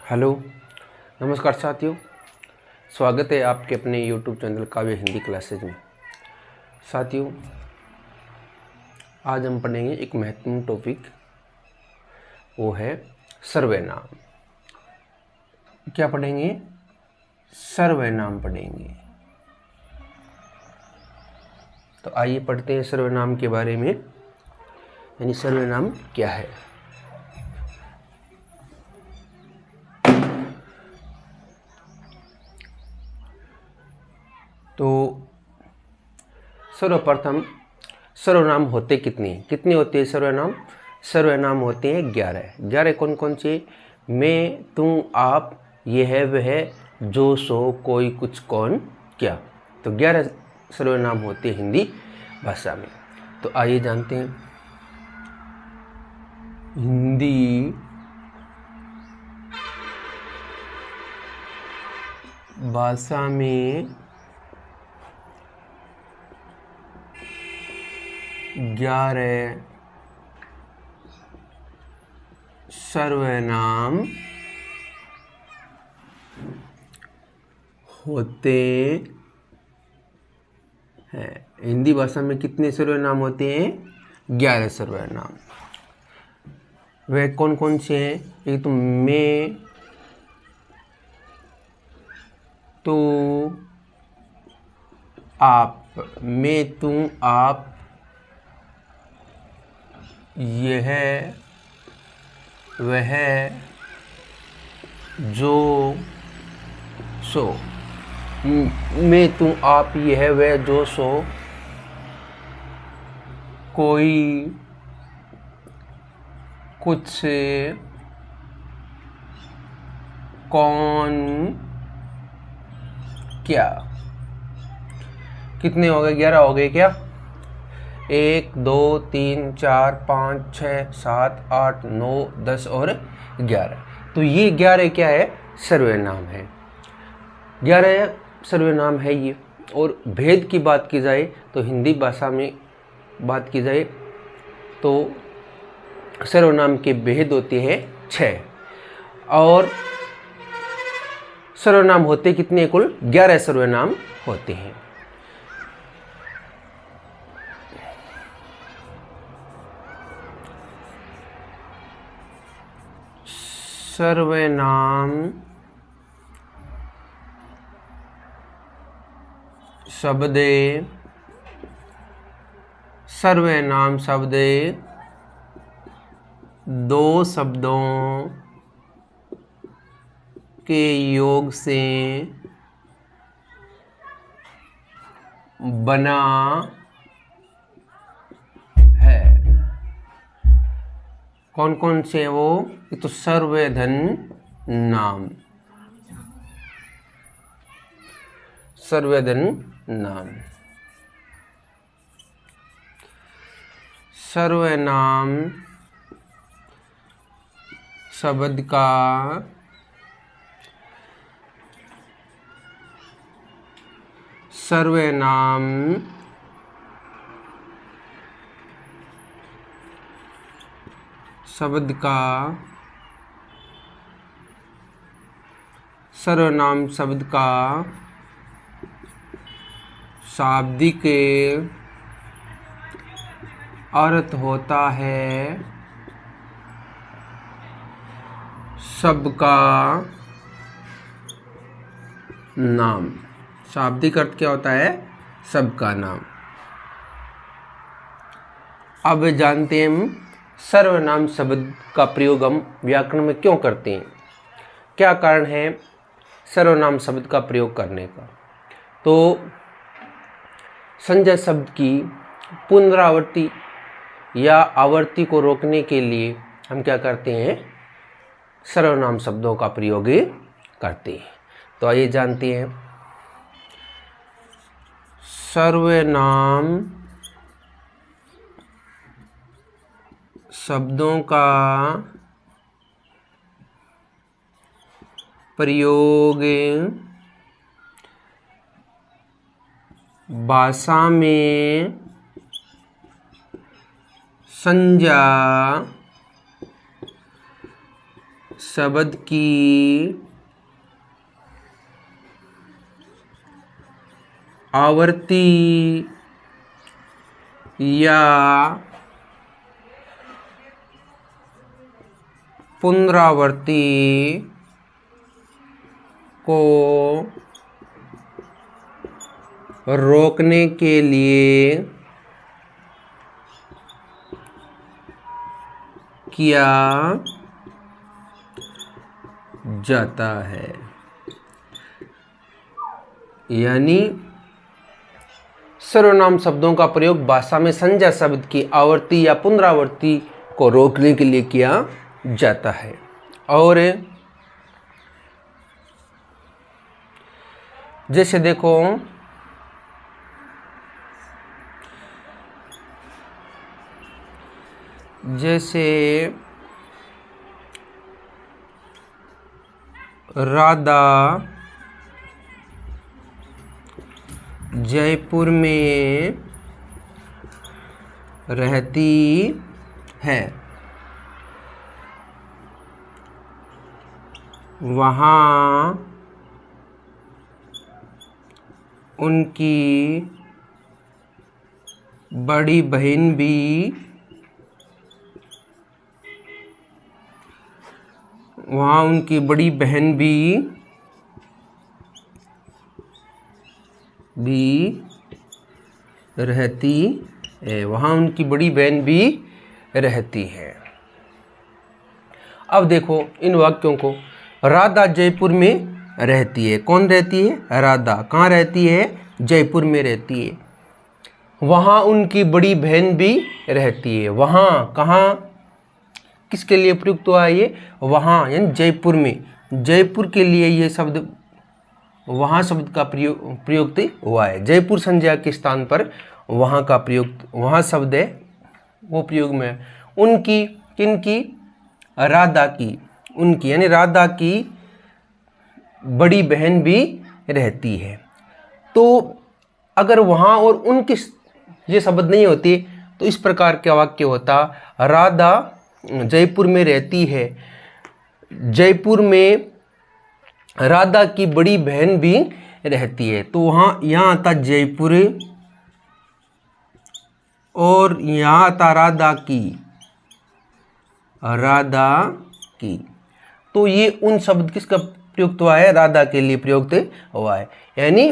Hello, नमस्कार साथियों। स्वागत है आपके अपने YouTube चैनल काव्य हिंदी क्लासेज में। साथियों, आज हम पढ़ेंगे एक महत्वपूर्ण टॉपिक, वो है सर्वनाम। क्या पढ़ेंगे? सर्वनाम पढ़ेंगे। तो आइए पढ़ते हैं सर्वनाम के बारे में, यानी सर्वनाम क्या है। तो सर्वप्रथम सर्वनाम होते कितने होते हैं सर्वनाम? सर्वनाम होते हैं 11। कौन कौन से? मैं, तुम, आप, यह, वह, जो, सो, कोई, कुछ, कौन, क्या। तो 11 सर्वनाम होते हैं हिंदी भाषा में। तो आइए जानते हैं। हिंदी भाषा में 11 सर्वनाम होते हैं। हिंदी भाषा में कितने सर्वनाम होते हैं? 11 सर्वनाम। वे कौन कौन से हैं? एक तो मैं, तू, आप, मैं, तुम, आप, यह, वह, जो, सो। मैं, तुम, आप, यह, वह, जो, सो, कोई, कुछ, कौन, क्या। कितने हो गए? 11 हो गए क्या? 1 2 3 4 5 6 7 8 9 10 और 11। तो ये 11 क्या है? सर्वनाम है। 11 सर्वनाम है ये। और भेद की बात की जाए तो हिंदी भाषा में बात की जाए तो सर्वनाम के भेद होते हैं 6। और सर्वनाम होते कितने? कुल 11 सर्वनाम होते हैं। सर्वनाम शब्द, सर्वनाम शब्द 2 शब्दों के योग से बना है। कौन कौन से हैं वो? एक तो सर्वधन नाम, सर्वधन नाम। सर्वनाम शब्द का सर्वनाम शब्द का सर्वनाम शब्द का शाब्दिक अर्थ होता है सबका नाम। शाब्दिक अर्थ क्या होता है? सबका नाम। अब जानते हैं हम सर्वनाम शब्द का प्रयोग हम व्याकरण में क्यों करते हैं, क्या कारण है सर्वनाम शब्द का प्रयोग करने का। तो संज्ञा शब्द की पुनरावृत्ति या आवर्ती को रोकने के लिए हम क्या करते हैं? सर्वनाम शब्दों का प्रयोग करते हैं। तो आइए जानते हैं। सर्वनाम शब्दों का प्रयोग भाषा में संज्ञा शब्द की आवर्ती या पुनरावृत्ति को रोकने के लिए किया जाता है। यानी सर्वनाम शब्दों का प्रयोग भाषा में संज्ञा शब्द की आवर्ती या पुनरावृत्ति को रोकने के लिए किया जाता है। और जैसे देखो, जैसे राधा जयपुर में रहती है, वहाँ उनकी बड़ी बहन भी रहती है, वहाँ उनकी बड़ी बहन भी रहती है। अब देखो इन वाक्यों को, राधा जयपुर में रहती है, कौन रहती है? राधा। कहाँ रहती है? जयपुर में रहती है। वहाँ उनकी बड़ी बहन भी रहती है। वहाँ कहाँ, किसके लिए प्रयुक्त हुआ है ये? वहाँ, यानी जयपुर में। जयपुर के लिए ये शब्द, वहाँ शब्द का प्रयुक्त हुआ है। जयपुर संज्ञा के स्थान पर वहाँ का प्रयुक्त, वहाँ शब्द है, वो प्रयोग में है। उनकी, किनकी? राधा की। उनकी यानी राधा की बड़ी बहन भी रहती है। तो अगर वहाँ और उनकी ये शब्द नहीं होती तो इस प्रकार का वाक्य होता, राधा जयपुर में रहती है, जयपुर में राधा की बड़ी बहन भी रहती है। तो वहाँ, यहाँ आता जयपुर और यहाँ आता राधा की, तो ये उन शब्द किसका प्रयुक्त हुआ है? राधा के लिए प्रयुक्त हुआ है। यानी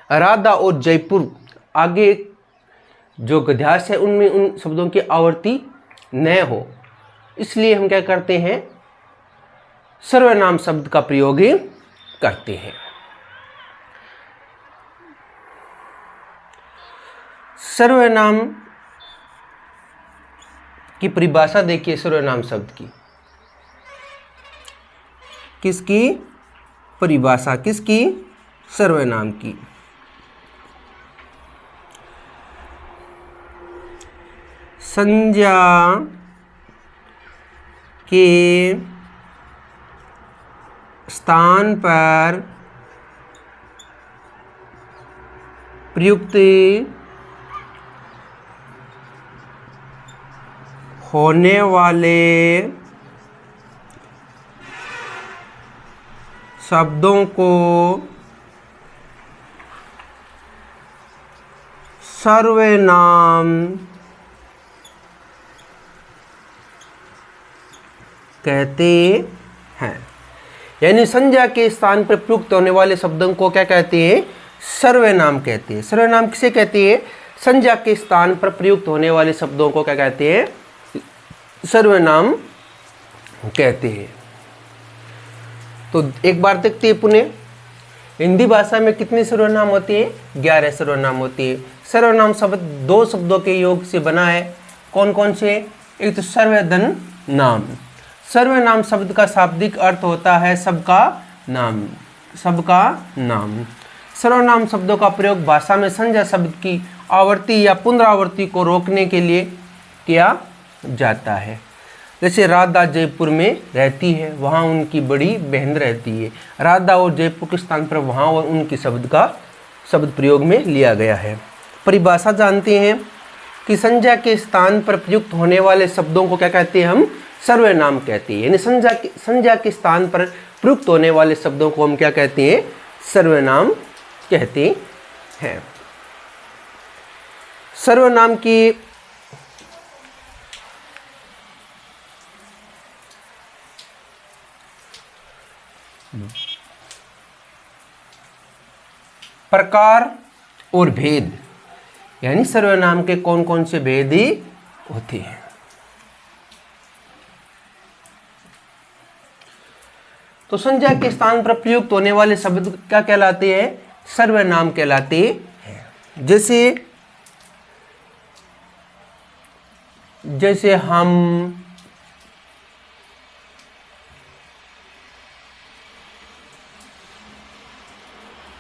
राधा और जयपुर, आगे जो गद्यांश है उनमें उन शब्दों की आवर्ती न हो, इसलिए हम क्या करते हैं? सर्वनाम शब्द का प्रयोग करते हैं। सर्वनाम की परिभाषा देखिए, सर्वनाम शब्द की, किसकी परिभाषा, किसकी? सर्वनाम की। संज्ञा के स्थान पर प्रयुक्त होने वाले शब्दों को सर्वनाम कहते हैं। यानी संज्ञा के स्थान पर प्रयुक्त होने वाले शब्दों को क्या कहते हैं? सर्वनाम कहते हैं। सर्वनाम किसे कहते हैं? संज्ञा के स्थान पर प्रयुक्त होने वाले शब्दों को क्या कहते हैं? सर्वनाम कहते हैं। तो एक बार देखते हैं पुनः, हिंदी भाषा में कितने सर्वनाम होते हैं? 11 सर्वनाम होते हैं। सर्वनाम शब्द दो शब्दों के योग से बना है। कौन कौन से? एक तो सर्वधन नाम। सर्वनाम शब्द का शाब्दिक अर्थ होता है सबका नाम, सबका नाम। सर्वनाम शब्दों का प्रयोग भाषा में संज्ञा शब्द की आवर्ती या पुनरावृत्ति को रोकने के लिए किया जाता है। जैसे राधा जयपुर में रहती है, वहाँ उनकी बड़ी बहन रहती है। राधा और जयपुर के स्थान पर वहाँ और उनकी शब्द का शब्द प्रयोग में लिया गया है। परिभाषा जानते हैं कि संज्ञा के स्थान पर प्रयुक्त होने वाले शब्दों को क्या कहते हैं? हम सर्वनाम कहती है। यानी संज्ञा के स्थान पर प्रयुक्त होने वाले शब्दों को हम क्या कहते हैं? सर्वनाम कहते हैं। सर्वनाम की प्रकार और भेद, यानी सर्वनाम के कौन कौन से भेद ही होते हैं। तो संज्ञा के स्थान पर प्रयुक्त होने वाले शब्द क्या कहलाते हैं? सर्वनाम कहलाते हैं।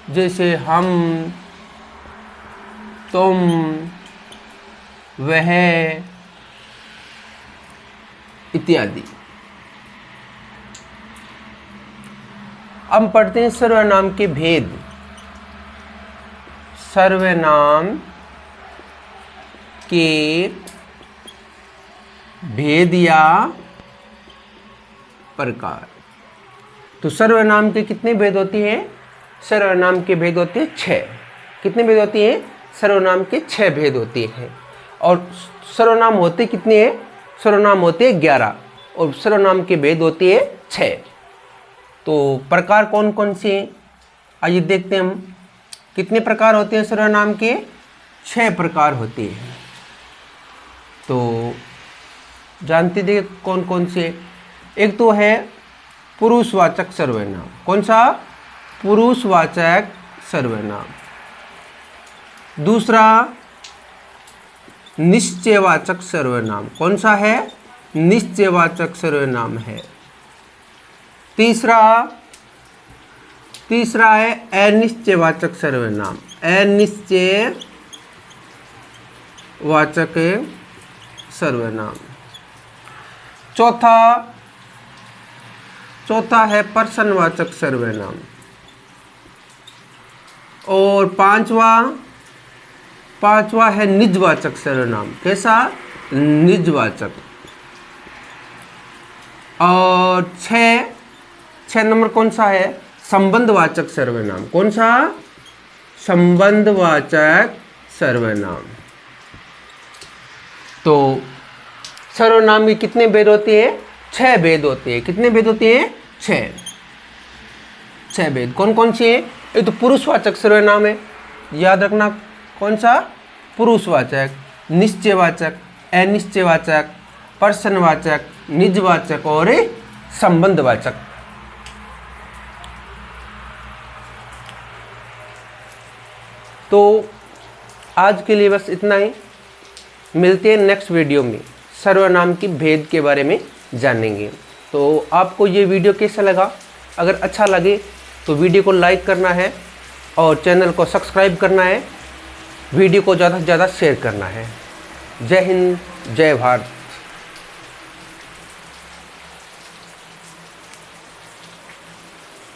जैसे हम, तुम, वह इत्यादि। अब पढ़ते हैं सर्वनाम के भेद। सर्वनाम के भेद या प्रकार। तो सर्वनाम के कितने भेद होते हैं? सर्वनाम के भेद होते हैं 6। कितने भेद होते हैं? सर्वनाम के 6 भेद होते हैं। और सर्वनाम होते कितने हैं? सर्वनाम होते हैं 11 और सर्वनाम के भेद होते हैं 6। तो प्रकार कौन कौन से हैं? आइए देखते हैं हम कितने प्रकार होते हैं सर्वनाम के। 6 प्रकार होते हैं। तो जानते थे कौन कौन से? एक तो है पुरुषवाचक सर्वनाम। कौन सा? पुरुषवाचक सर्वनाम। दूसरा निश्चयवाचक सर्वनाम। कौन सा है? निश्चयवाचक सर्वनाम है। तीसरा है अनिश्चयवाचक सर्वनाम। अनिश्चयवाचक सर्वनाम। चौथा है प्रश्नवाचक सर्वनाम। और पांचवा है निजवाचक सर्वनाम। कैसा? निजवाचक। और 6 नंबर कौन सा है? संबंधवाचक सर्वनाम। कौन सा? संबंधवाचक सर्वनाम। तो सर्वनाम के कितने भेद होते हैं? 6 भेद होते हैं। कितने भेद होते हैं? 6 भेद। कौन कौन से हैं? एक तो पुरुषवाचक सर्वनाम है, याद रखना। कौन सा? पुरुषवाचक, निश्चयवाचक, अनिश्चयवाचक, प्रश्नवाचक, निजवाचक और संबंधवाचक। तो आज के लिए बस इतना ही। मिलते हैं नेक्स्ट वीडियो में, सर्वनाम की भेद के बारे में जानेंगे। तो आपको ये वीडियो कैसा लगा? अगर अच्छा लगे तो वीडियो को लाइक करना है और चैनल को सब्सक्राइब करना है। वीडियो को ज़्यादा से ज़्यादा शेयर करना है। जय हिंद, जय भारत।